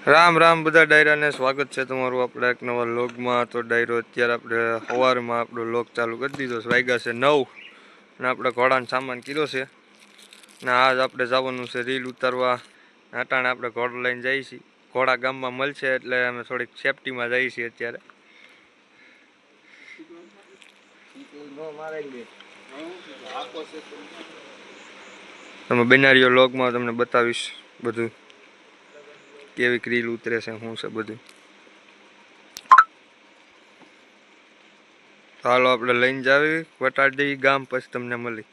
રામ રામ બધા ડાયરાને સ્વાગત છે તમારું આપણે એક નવા લોગમાં। તો ડાયરો અત્યારે આપણે સવારમાં આપણો લોગ ચાલુ કરી દીધો છે। વાગ્યા છે 9 ને આપણે ઘોડાનો સામાન કર્યો છે ને આજ આપણે જવાનું છે રીલ ઉતારવા। અટાણે આપણે ઘોડો લઈને જઈએ છીએ। ઘોડા ગામમાં મળશે એટલે અમે થોડીક સેફટીમાં જઈએ છીએ અત્યારે। તમે બનારીઓ લોગમાં તમને બતાવીશ બધું કેવી રીલ ઉતરે છે શું છે બધું। ચાલો આપણે લઈને જાવી વટાડી દઈએ ગામ પછી તમને મળી।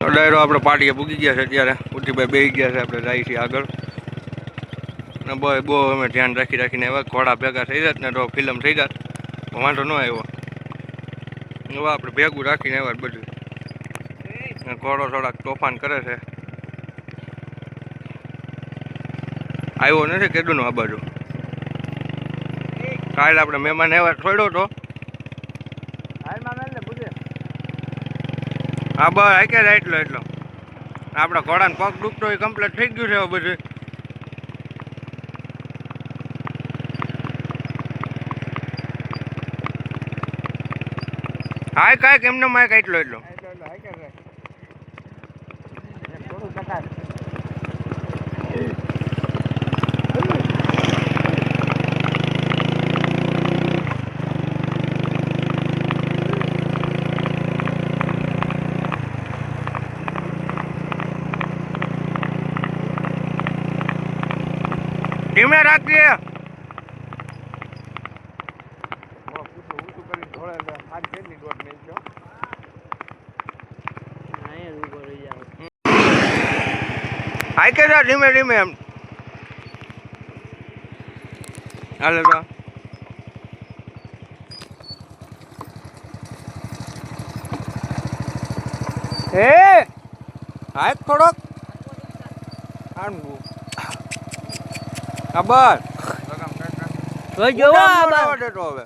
ડાયરો આપણે પાટીએ પૂગી ગયા છે અત્યારે। ઉઠીભાઈ બેસી ગયા છે આપણે જઈએ છીએ આગળ ને બહુ અમે ધ્યાન રાખીને એવા ઘોડા ભેગા થઈ જાત ને તો ફિલ્મ થઈ જાત વાંધો ન આવ્યો। એવા આપણે ભેગું રાખીને એવા બધું ઘોડો થોડાક તોફાન કરે છે। આવ્યો નથી કેદું આ બાજુ। કાલે આપણે મહેમાન એવા છોડ્યો તો હા બસ આકે એટલો આપણા ઘોડાને પગ દુખતો હોય કમ્પ્લીટ થઈ ગયું છે હવે બધું। હાય કાંઈક એમને માય એટલો ધીમે રાખજે। હાય કે ધીમે ધીમે એમ હાલે તો એ હાય થોડોક ખબર હવે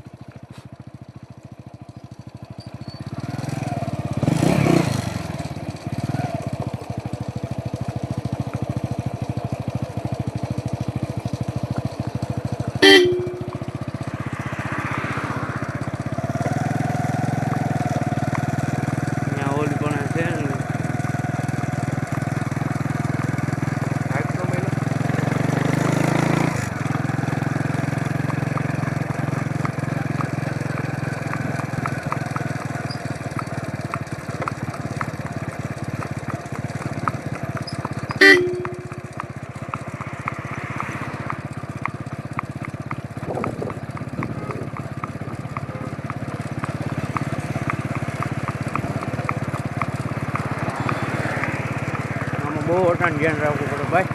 બહુ ઓટાનું ધ્યાન રાખવું પડે ભાઈ।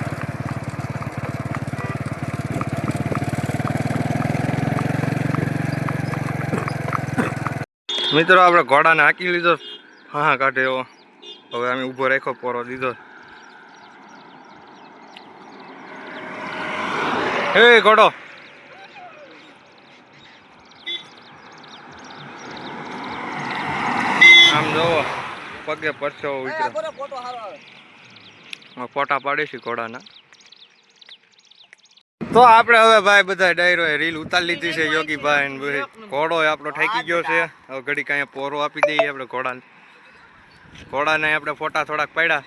મિત્રો આપણે ઘોડાને હાંકી લીધો હા કાઢે એવો હવે અમે ઊભો રાખ્યો પોરો દીધો। હે ઘોડો આમ જોવો પગે પરસો ઉતરે ફોટા પાડીશું ઘોડાના। તો આપણે હવે ભાઈ બધા ડાયરો રીલ ઉતારી લીધી છે યોગીભાઈ ને ઘોડો આપણો થાકી ગયો છે। હવે ઘડી કાંઈ પોરો આપી દઈએ આપણે ઘોડાને આપણે ફોટા થોડાક પાડ્યા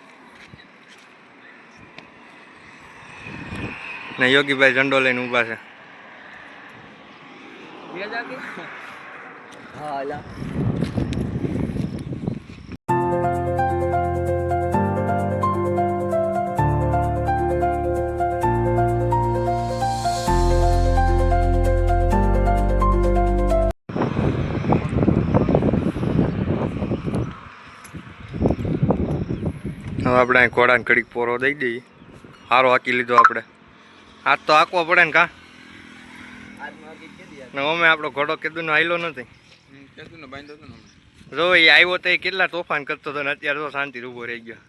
ને યોગીભાઈ ઝંડો લઈને ઊભા છે। હવે આપણે ઘોડાને ઘડીક પોરો દઈ દઈએ। સારો હાકી લીધો આપણે હાથ તો હાંકવો પડે ને કા ને અમે આપણો ઘોડો કીધું હાઈલો નથી જો એ આવ્યો તો એ કેટલા તોફાન કરતો હતો ને અત્યારે તો શાંતિ ઊભો રહી ગયો।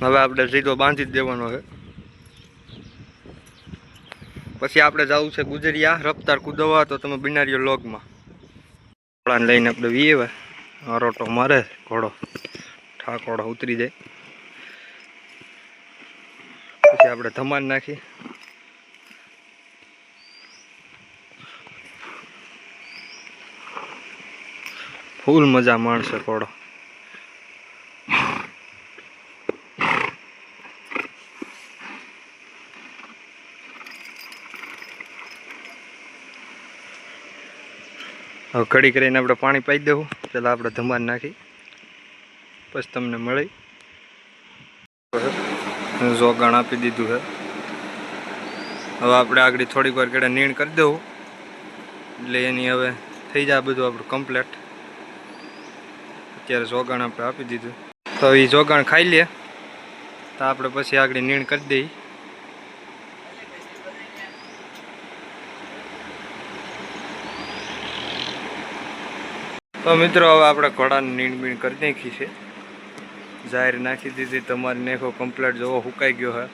હવે આપણે સીધો બાંધી જ દેવાનો છે પછી આપણે જવું છે ગુજરિયા રફતાર કુદવા। તો તમે બનારીઓ લોગમાં ઘોડાને લઈને આપણે વીએ રોટો મારે ઘોડો ઠાકોડો ઉતરી જાય। પછી આપણે ધમાન નાખી. ફૂલ મજા માણશે ઘોડો. હવે કડી કરીને આપણે પાણી પાઈ દેવું. પેલા આપણે ધમાન નાખી પછી તમને મળી જોગાણ આપી દીધું છે. હવે આપણે આગળ થોડીક વાર કેડે નીણ કરી દેવું એટલે એની હવે થઈ જાય બધું આપણું કમ્પ્લેટ. અત્યારે જોગાણ આપણે આપી દીધું તો એ જોગાણ ખાઈ લે તો આપણે પછી આગળ નીણ કરી દઈએ. તો મિત્રો હવે આપણે ઘોડાની નીણ બીણ કરી નાખી છે. જાહેર નાખી દીધી. તમારે નેખો કમ્પ્લેટ જોવો સુકાઈ ગયો છે.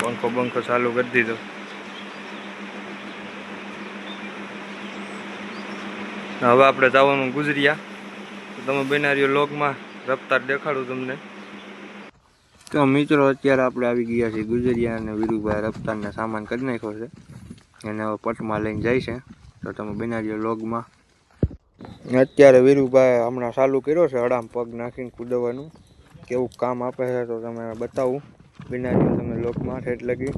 પંખો બંખો ચાલુ કરી દીધો. હવે આપણે જવાનું ગુજરિયા. તમે બનાવ્યો લોગમાં રફતાર દેખાડું તમને. તો મિત્રો અત્યારે આપણે આવી ગયા છીએ ગુજરિયા અને વીરુભાઈ રફતારને સામાન કરી નાખ્યો છે. એને હવે પટમાં લઈને જાય છે. તો તમે બનાવ્યો લોગમાં. અત્યારે વીરુભાઈ હમણાં ચાલુ કર્યો છે હડામ પગ નાખીને કૂદવાનું. કેવું કામ આપે છે તો તમે બતાવું. બનાવ્યો તમે લોકમાં ઠેઠ લગી.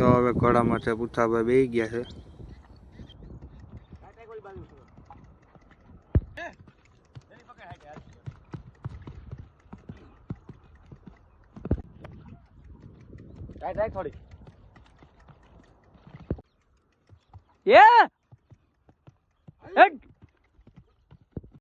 તો હવે ઘોડામાં છે પૂછાભાઈ બેસી ગયા છે. થોડી